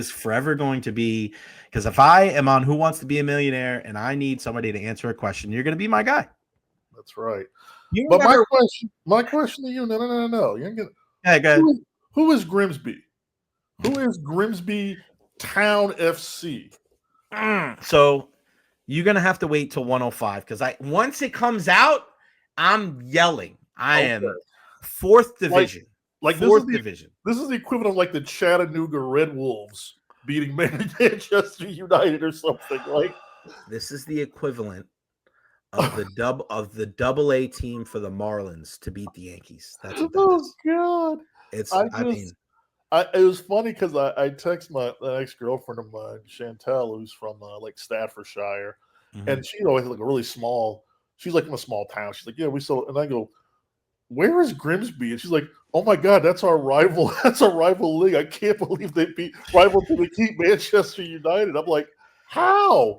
is forever going to be, because if I am on Who Wants to Be a Millionaire and I need somebody to answer a question, you're going to be my guy. That's right. You But remember? my question to you, no. You ain't gonna, Yeah, go ahead. who is Grimsby? Who is Grimsby Town FC? So you're going to have to wait till 105 because once it comes out, I'm yelling. I am fourth division. Like fourth division. This is the equivalent of like the Chattanooga Red Wolves beating Manchester United or something. Like this is the equivalent of the double A team for the Marlins to beat the Yankees. That's what that is. God. It was funny because I text my ex-girlfriend of mine, Chantel, who's from like Staffordshire, and she always like a really small. She's like in a small town. She's like, yeah, we saw, and I go, where is Grimsby? And she's like, oh my God, that's our rival. That's our rival league. I can't believe they beat rival to keep Manchester United. I'm like, how?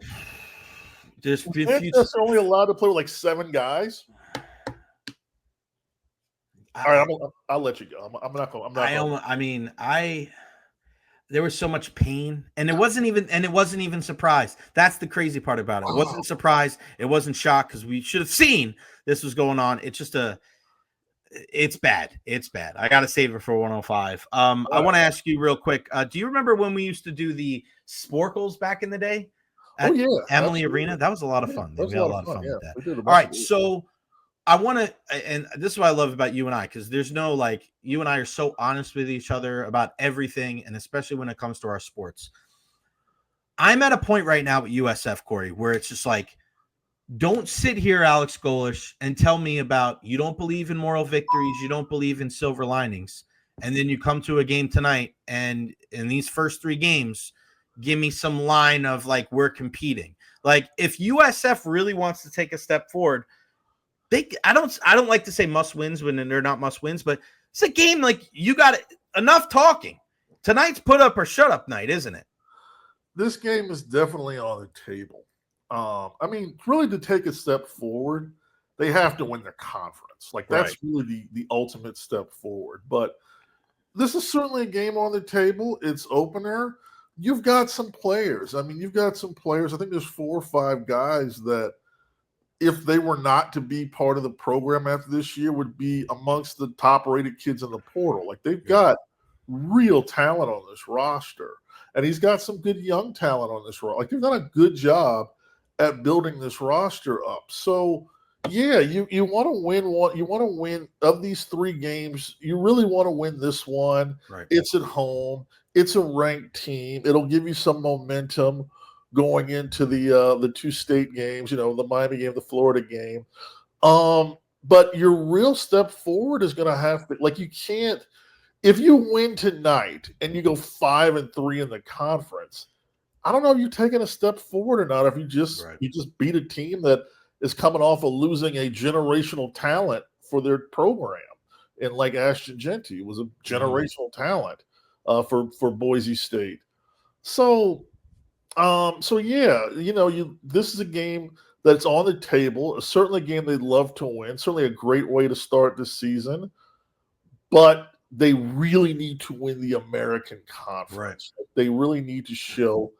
Manchester only allowed to play with like 7 guys. All right, I'll let you go. I'm not going. There was so much pain, and it wasn't even surprise. That's the crazy part about it. It wasn't surprise. It wasn't shock because we should have seen this was going on. It's just it's bad. It's bad. I got to save it for 105. I want to ask you real quick. Do you remember when we used to do the sporkles back in the day? At Emily absolutely. Arena? That was a lot of fun. We had a lot of fun with that. All right. So I want to, and this is what I love about you and I, because there's no like, you and I are so honest with each other about everything. And especially when it comes to our sports, I'm at a point right now with USF, Corey, where it's just like, don't sit here, Alex Golish, and tell me about you don't believe in moral victories, you don't believe in silver linings, and then you come to a game tonight, and in these first 3 games, give me some line of like we're competing. Like if USF really wants to take a step forward, I don't like to say must wins when they're not must wins, but it's a game like you got enough talking. Tonight's put up or shut up night, isn't it? This game is definitely on the table. Really to take a step forward, they have to win their conference. Like that's really the ultimate step forward. But this is certainly a game on the table. It's opener. You've got some players. I think there's 4 or 5 guys that if they were not to be part of the program after this year would be amongst the top-rated kids in the portal. Like they've got real talent on this roster. And he's got some good young talent on this roster. Like they've done a good job at building this roster up. So, yeah, you want to win one. You want to win of these 3 games. You really want to win this one. Right. It's at home. It's a ranked team. It'll give you some momentum going into the 2 state games. The Miami game, the Florida game. But your real step forward is going to have to you can't. If you win tonight and you go 5-3 in the conference, I don't know if you've taken a step forward or not. If you just beat a team that is coming off of losing a generational talent for their program, and like Ashton Genty was a generational talent for Boise State. So yeah, this is a game that's on the table. Certainly a game they'd love to win. Certainly a great way to start the season, but they really need to win the American Conference. Right. They really need to show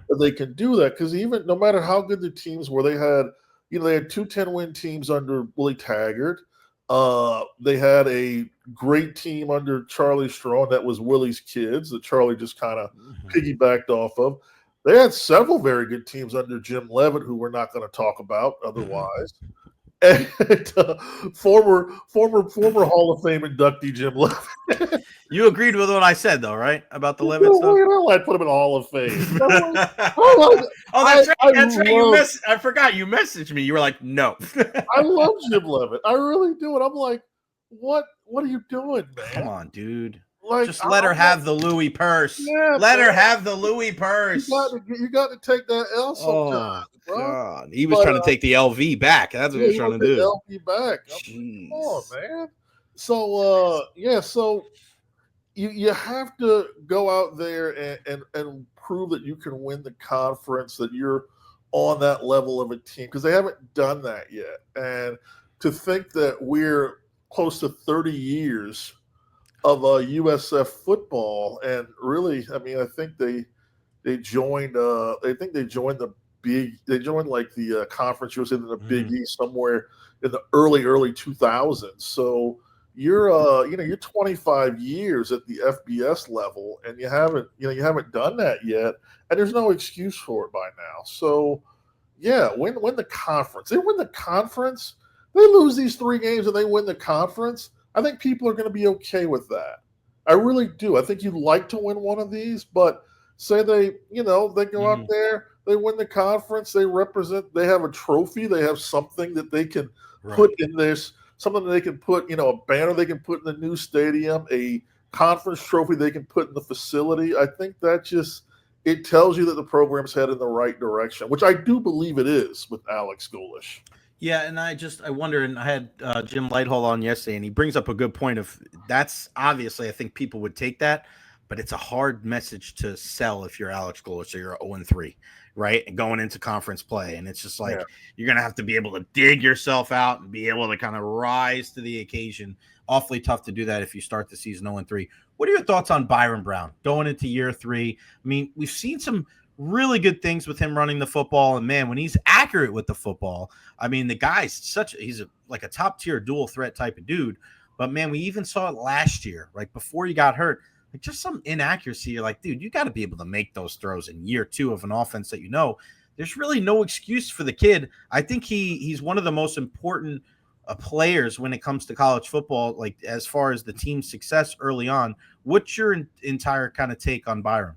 that they can do that because even no matter how good the teams were, they had 2 10-win teams under Willie Taggart. They had a great team under Charlie Strong that was Willie's kids that Charlie just kind of piggybacked off of. They had several very good teams under Jim Leavitt who we're not going to talk about otherwise. And former Hall of Fame inductee Jim Leavitt. You agreed with what I said, though, right? About the Leavitt stuff? I put him in Hall of Fame. That's right. I forgot. You messaged me. You were like, no. I love Jim Leavitt. I really do. And I'm like, what are you doing, man? Come on, dude. Just let her have the Louis purse. Yeah, let her have the Louis purse. You got to take that L sometimes, bro. God. He was trying to take the LV back. That's what he was trying to do. LV back. Come on, man. So, so you have to go out there and prove that you can win the conference, that you're on that level of a team, because they haven't done that yet. And to think that we're close to 30 years of USF football, and really, I think they joined. I think they joined like the conference USA in the Big East somewhere in the early 2000s. So you're 25 years at the FBS level, and you haven't done that yet, and there's no excuse for it by now. So yeah, win the conference. They win the conference. They lose these 3 games and they win the conference. I think people are going to be okay with that. I really do. I think you'd like to win one of these, but say they go out there, they win the conference, they have a trophy, they have something that they can put in this, something that they can put, a banner they can put in the new stadium, a conference trophy they can put in the facility. I think it tells you that the program's headed in the right direction, which I do believe it is with Alex Golesh. Yeah, and I wonder, and I had Jim Lighthall on yesterday, and he brings up a good point of that's obviously I think people would take that, but it's a hard message to sell if you're Alex Golesh or you're 0-3, right? And going into conference play, and it's just like you're going to have to be able to dig yourself out and be able to kind of rise to the occasion. Awfully tough to do that if you start the season 0-3. What are your thoughts on Byron Brown going into year 3? I mean, we've seen some really good things with him running the football, and man, when he's accurate with the football, I mean, the guy's he's like a top tier dual threat type of dude. But man, we even saw it last year, right before he got hurt, like just some inaccuracy. You're like, dude, you got to be able to make those throws in year 2 of an offense that there's really no excuse for the kid. I think he's one of the most important players when it comes to college football, like as far as the team's success early on. What's your entire kind of take on Byron?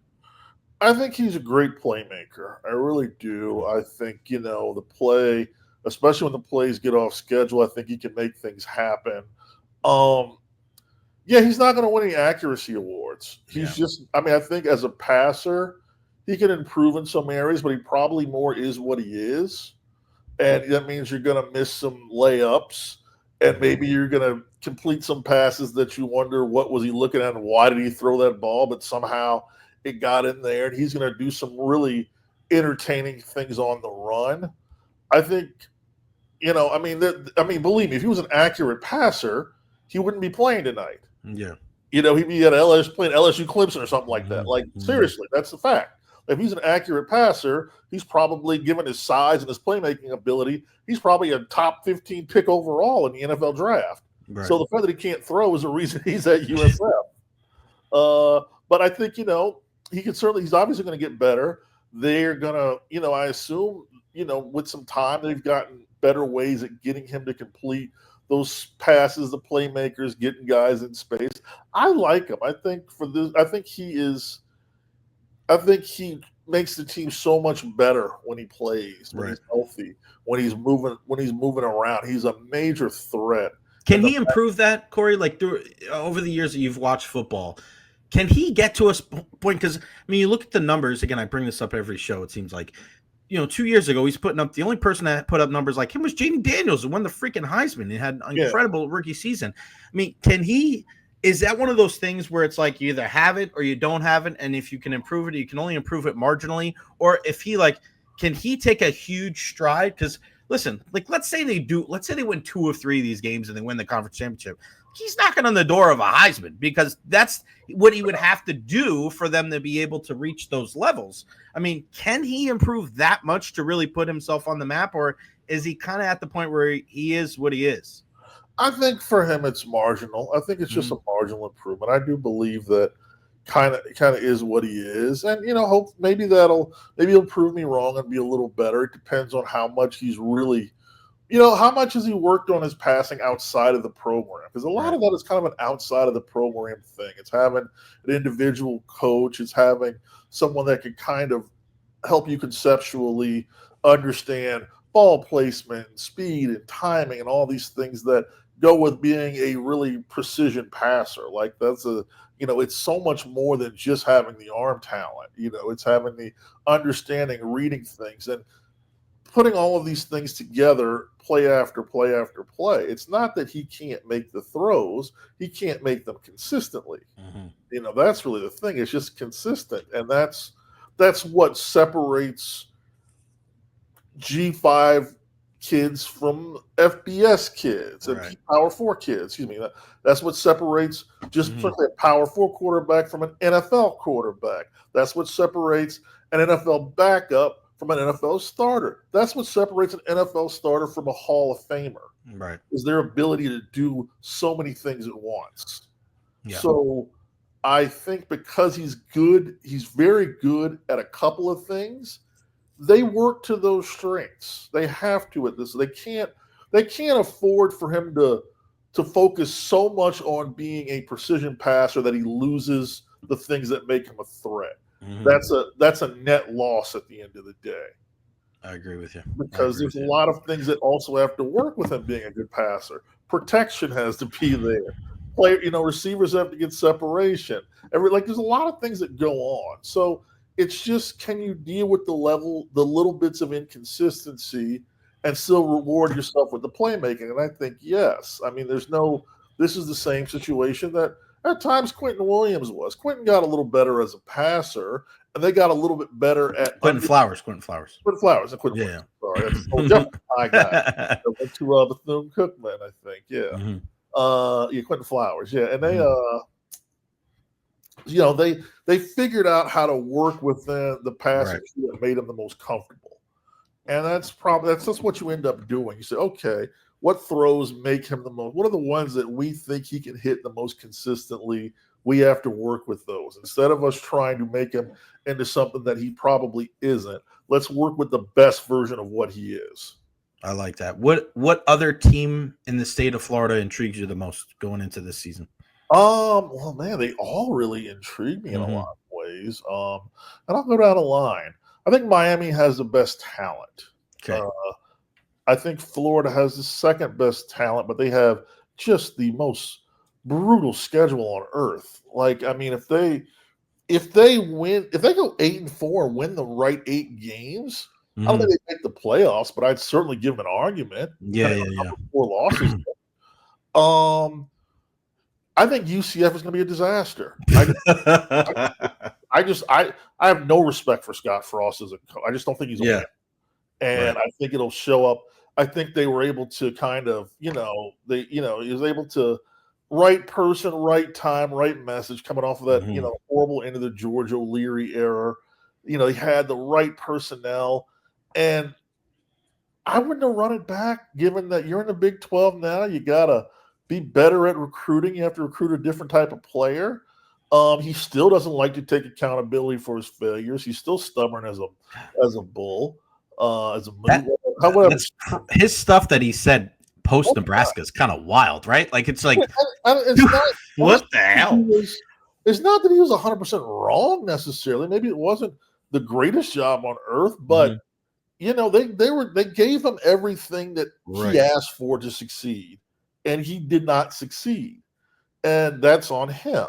I think he's a great playmaker. I really do. I think, the play, especially when the plays get off schedule, I think he can make things happen. He's not going to win any accuracy awards. He's I think as a passer, he can improve in some areas, but he probably more is what he is. And that means you're going to miss some layups, and maybe you're going to complete some passes that you wonder what was he looking at and why did he throw that ball, but somehow it got in there, and he's going to do some really entertaining things on the run. I think, believe me, if he was an accurate passer, he wouldn't be playing tonight. Yeah. He'd be at LSU playing LSU Clemson or something like that. Like, seriously, that's the fact. If he's an accurate passer, he's probably, given his size and his playmaking ability, he's probably a top 15 pick overall in the NFL draft. Right. So the fact that he can't throw is a reason he's at USF. But I think, he's obviously going to get better. They're going to, I assume, with some time, they've gotten better ways at getting him to complete those passes, the playmakers, getting guys in space. I like him. I think he makes the team so much better when he plays, when he's healthy, when he's moving around. He's a major threat. Can he improve that, Corey? Like over the years that you've watched football, can he get to a point? Because, you look at the numbers. Again, I bring this up every show, it seems like. 2 years ago, he's putting up – the only person that put up numbers like him was Jaden Daniels, who won the freaking Heisman. He had an incredible rookie season. Can he – is that one of those things where it's like you either have it or you don't have it, and if you can improve it, you can only improve it marginally? Or if he can he take a huge stride? Because – listen, let's say they win 2 of 3 of these games and they win the conference championship. He's knocking on the door of a Heisman because that's what he would have to do for them to be able to reach those levels. Can he improve that much to really put himself on the map, or is he kind of at the point where he is what he is? I think for him it's marginal. I think it's just a marginal improvement. I do believe that kind of is what he is, and hope maybe he'll prove me wrong and be a little better. It depends on how much he's really, how much has he worked on his passing outside of the program, because a lot of that is kind of an outside of the program thing. It's having an individual coach, it's having someone that can kind of help you conceptually understand ball placement and speed and timing and all these things that go with being a really precision passer. Like that's it's so much more than just having the arm talent. It's having the understanding, reading things, and putting all of these things together play after play after play. It's not that he can't make the throws. He can't make them consistently. That's really the thing. It's just consistent. And that's what separates G5 kids from FBS kids and Right. Power 4 kids. Excuse me. That's what separates just a Power 4 quarterback from an NFL quarterback. That's what separates an NFL backup from an NFL starter. That's what separates an NFL starter from a Hall of Famer. Right. Is their ability to do so many things at once. Yeah. So I think because he's good, he's very good at a couple of things. They work to those strengths. They have to at this. They can't afford for him to focus so much on being a precision passer that he loses the things that make him a threat. That's a net loss at the end of the day. I agree with you. Because there's a lot of things that also have to work with him being a good passer. Protection has to be there. Receivers have to get separation. There's a lot of things that go on. So it's just, can you deal with the little bits of inconsistency and still reward yourself with the playmaking? And I think yes. I mean, this is the same situation that at times Quentin Williams was. Quentin got a little better as a passer, and they got a little bit better at Quentin Flowers. Quentin Flowers. Yeah. Sorry, that's my guy. Went to Bethune-Cookman, I think. Yeah. Quentin Flowers. Yeah, and they figured out how to work within the passing that made them the most comfortable, and that's what you end up doing. You say, okay, what throws make him the most? What are the ones that we think he can hit the most consistently? We have to work with those instead of us trying to make him into something that he probably isn't. Let's work with the best version of what he is. I like that. What other team in the state of Florida intrigues you the most going into this season? Well, man, they all really intrigue me in a lot of ways. And I'll go down the line. I think Miami has the best talent. Okay. I think Florida has the second best talent, but they have just the most brutal schedule on earth. Like, I mean, if they go 8-4 and win the right 8 games, I don't think they make the playoffs, but I'd certainly give them an argument. Yeah. 4 losses. I think UCF is going to be a disaster. I have no respect for Scott Frost as a coach. I just don't think he's a winner. And I think it'll show up. I think they were able to kind of, he was able to right person, right time, right message coming off of that, horrible end of the George O'Leary era. He had the right personnel. And I wouldn't have run it back, given that you're in the Big 12 now. You got to be better at recruiting. You have to recruit a different type of player. He still doesn't like to take accountability for his failures. He's still stubborn as a bull, as a moon. His stuff that he said post Nebraska is kind of wild, right? Like, it's like, what the hell? It's not that he was 100% wrong necessarily. Maybe it wasn't the greatest job on earth, but they gave him everything that he asked for to succeed, and he did not succeed, and that's on him.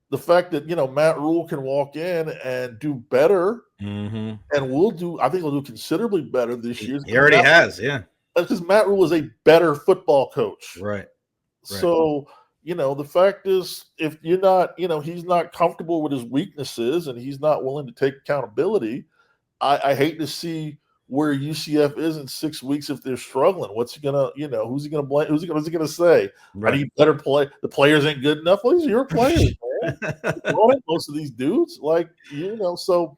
The fact that Matt Rule can walk in and do better, and I think he'll do considerably better this year. He already has, yeah. Because Matt Rule is a better football coach, right? So the fact is, if you're not, he's not comfortable with his weaknesses, and he's not willing to take accountability. I hate to see where UCF is in 6 weeks if they're struggling. What's he gonna, who's he gonna blame? What's he gonna say? Right. I need better play. The players ain't good enough. Well, these are your players, man. Most of these dudes, so,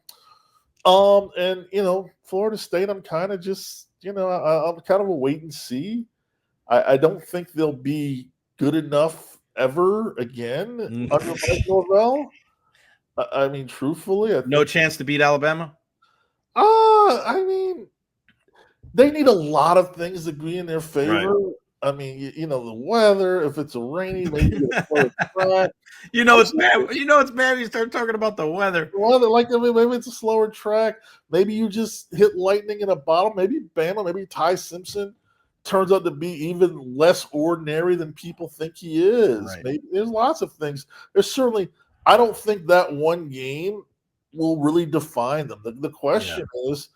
Florida State, I'm kind of just, I'm kind of a wait and see. I don't think they'll be good enough ever again under Mike Norvell. I mean, truthfully, no chance to beat Alabama. I mean, they need a lot of things to be in their favor. Right. I mean, the weather. If it's a rainy, maybe it's track. It's bad. It's bad. You start talking about the weather. Maybe it's a slower track. Maybe you just hit lightning in a bottle. Maybe Bama. Maybe Ty Simpson turns out to be even less ordinary than people think he is. Right. Maybe there's lots of things. There's certainly. I don't think that one game will really define them. The question is,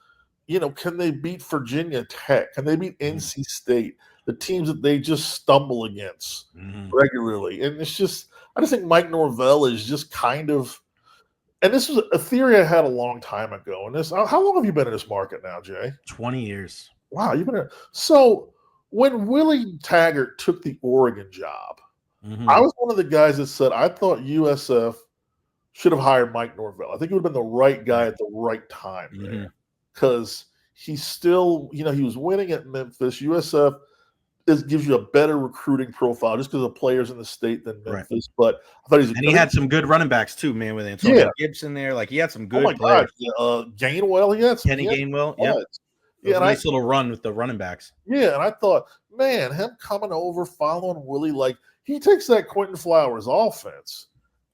can they beat Virginia Tech? Can they beat NC State? The teams that they just stumble against regularly. And it's just, I just think Mike Norvell is just kind of, and this was a theory I had a long time ago. And how long have you been in this market now, Jay? 20 years. Wow, you've been there. So when Willie Taggart took the Oregon job, I was one of the guys that said I thought USF should have hired Mike Norvell. I think he would have been the right guy at the right time there because he's still, he was winning at Memphis. USF gives you a better recruiting profile just because of players in the state than Memphis. Right. But I thought he had some good running backs too, man. With Antonio Gibson there, like he had some good players. Gainwell, he had some. Kenny Gainwell, yeah, nice little run with the running backs. Yeah, and I thought, man, him coming over, following Willie, like he takes that Quentin Flowers offense.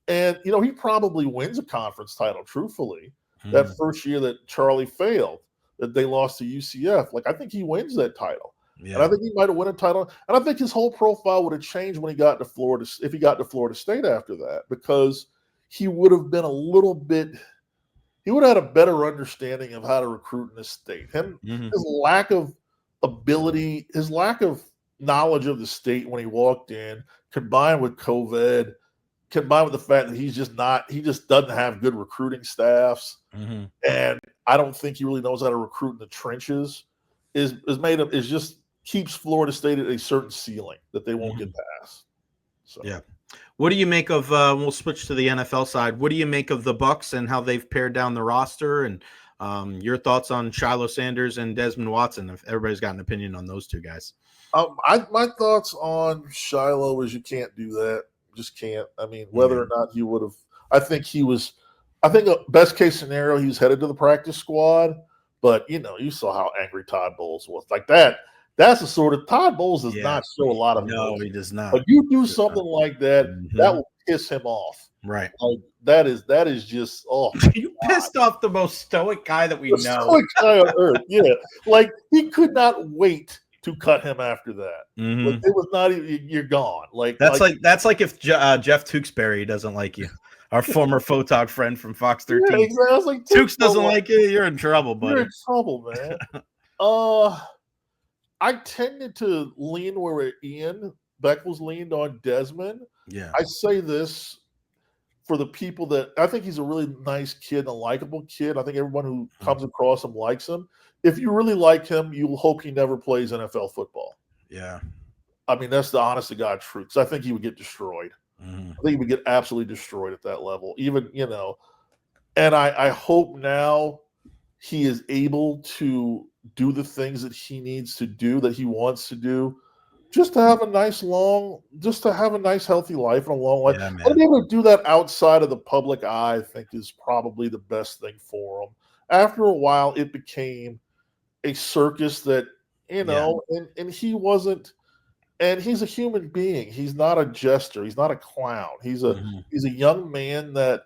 And, he probably wins a conference title, truthfully, that first year that Charlie failed, that they lost to UCF. Like, I think he wins that title. Yeah. And I think he might have won a title. And I think his whole profile would have changed when he got to Florida, if he got to Florida State after that, because he would have been he would have had a better understanding of how to recruit in this state. His lack of ability, his lack of knowledge of the state when he walked in, combined with COVID, combined with the fact that he just doesn't have good recruiting staffs, and I don't think he really knows how to recruit in the trenches, just keeps Florida State at a certain ceiling that they won't get past. So yeah. What do you make of we'll switch to the NFL side. What do you make of the Bucs and how they've pared down the roster, and your thoughts on Shilo Sanders and Desmond Watson, if everybody's got an opinion on those two guys? My thoughts on Shilo is you can't do that. Just can't. I mean, whether or not he would have, I think best case scenario, he was headed to the practice squad, but you saw how angry Todd Bowles was. Like that. That's the sort of Todd Bowles does not show a lot of emotion. No, he does not. But you do something like that, that will piss him off. Right. Like that is just you pissed off the most stoic guy that we know. Stoic guy on earth. Yeah. Like he could not wait to cut him after that. Like, it was not even, you're gone. Like that's like if Jeff Tewksbury doesn't like you, our former photog friend from Fox 13. Yeah, exactly. Like, Tukes doesn't like you, you're in trouble, buddy. You're in trouble, man. I tended to lean where Ian Beckles leaned on Desmond. Yeah. I say this for the people that I think he's a really nice kid and a likable kid. I think everyone who comes across him likes him. If you really like him, you'll hope he never plays NFL football. Yeah. I mean, that's the honest to God truth. Because I think he would get destroyed. I think he would get absolutely destroyed at that level. Even, and I hope now he is able to do the things that he needs to do, that he wants to do, just to have a nice healthy life and a long life. And to be able to do that outside of the public eye, I think is probably the best thing for him. After a while, it became a circus that, and he wasn't, and he's a human being. He's not a jester. He's not a clown. He's a young man that,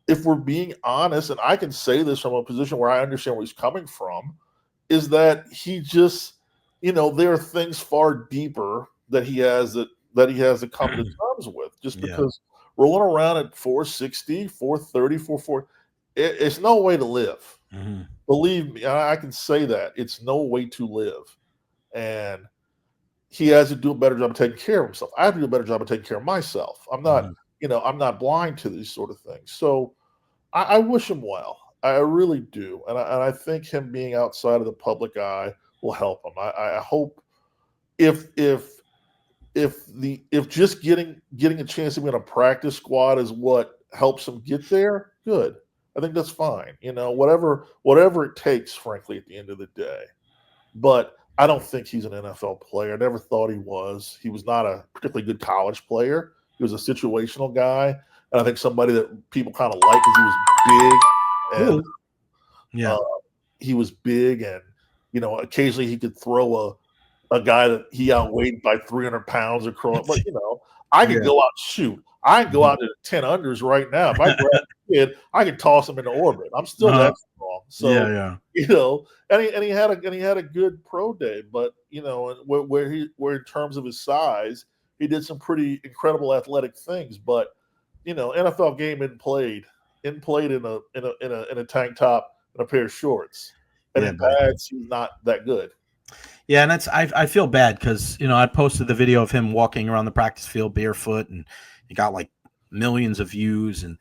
if we're being honest, and I can say this from a position where I understand where he's coming from, is that he just, there are things far deeper that he has to come to terms with. Just because rolling around at 460, 430, 440, it's no way to live. Believe me, I can say that. It's no way to live. And he has to do a better job of taking care of himself. I have to do a better job of taking care of myself. I'm not, I'm not blind to these sort of things. So I wish him well. I really do. And I think him being outside of the public eye will help him. I hope if just getting a chance to be in a practice squad is what helps him get there, good. I think that's fine. Whatever it takes, frankly, at the end of the day. But I don't think he's an NFL player. I never thought he was. He was not a particularly good college player. He was a situational guy. And I think somebody that people kind of liked because he was big. And he was big, and occasionally he could throw a guy that he outweighed by 300 pounds across. But I could go out and shoot. I can go out to 10 unders right now. If I grab a kid, I can toss him into orbit. I'm still that strong. So and he had a good pro day, but where in terms of his size, he did some pretty incredible athletic things. But NFL game isn't played in a tank top and a pair of shorts. And in pads, he's not that good. Yeah, and I feel bad because I posted the video of him walking around the practice field barefoot, and he got like millions of views, and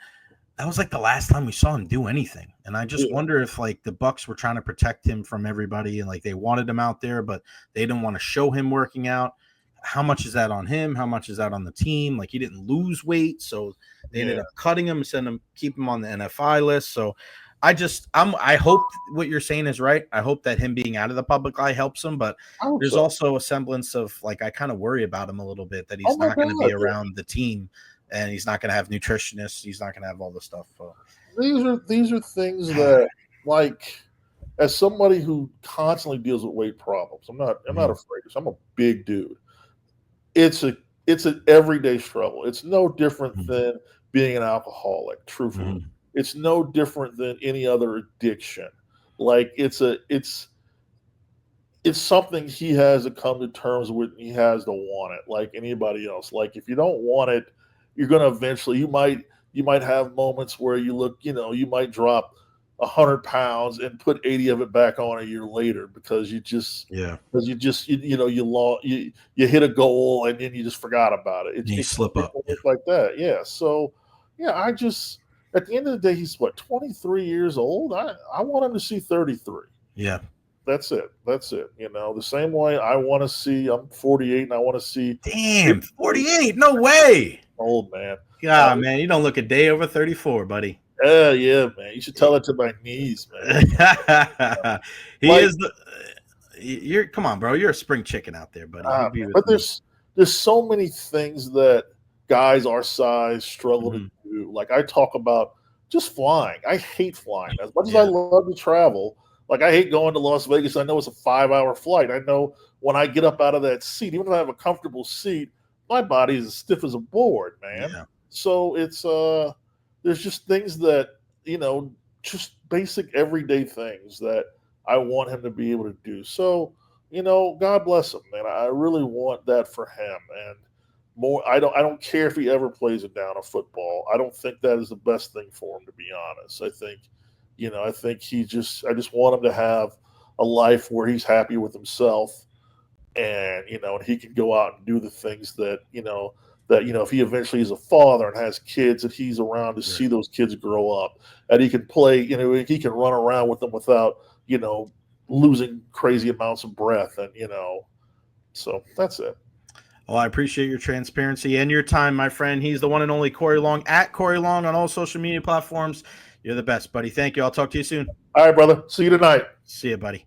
that was like the last time we saw him do anything. And I just Yeah. wonder if like the Bucs were trying to protect him from everybody and like they wanted him out there, but they didn't want to show him working out. How much is that on him? How much is that on the team? Like he didn't lose weight, so they ended up cutting him and keep him on the NFI list. So I hope what you're saying is right. I hope that him being out of the public eye helps him, but there's also a semblance of like I kind of worry about him a little bit that he's not going to be around the team and he's not going to have nutritionists. He's not going to have all this stuff. So. These are things that, like, as somebody who constantly deals with weight problems, I'm not afraid. I'm a big dude. It's an everyday struggle. It's no different than being an alcoholic. Truthfully, it's no different than any other addiction. Like it's something he has to come to terms with. He has to want it, like anybody else. Like if you don't want it, you're going to eventually. You might have moments where you look. You might drop 100 pounds and put 80 of it back on a year later because you hit a goal and then you just forgot about it. You slip up like that. Yeah. So I just at the end of the day, he's 23 years old. I want him to see 33. Yeah. That's it. The same way I want to see. I'm 48 and I want to see. Damn, 48. No way. Old man. God, man, you don't look a day over 34, buddy. Yeah, man. You should tell it to my knees, man. Come on, bro. You're a spring chicken out there, buddy. But there's so many things that guys our size struggle to do. Like I talk about just flying. I hate flying. As much as I love to travel, like I hate going to Las Vegas. I know it's a 5-hour flight. I know when I get up out of that seat, even if I have a comfortable seat, my body is as stiff as a board, man. Yeah. So it's there's just things that, just basic everyday things that I want him to be able to do. So, God bless him, man. I really want that for him. And more, I don't care if he ever plays it down a football. I don't think that is the best thing for him, to be honest. I think I just want him to have a life where he's happy with himself and, and he can go out and do the things that, if he eventually is a father and has kids, that he's around to see those kids grow up, and he can play, he can run around with them without, losing crazy amounts of breath. And, so that's it. Well, I appreciate your transparency and your time, my friend. He's the one and only Corey Long, at Corey Long on all social media platforms. You're the best, buddy. Thank you. I'll talk to you soon. All right, brother. See you tonight. See you, buddy.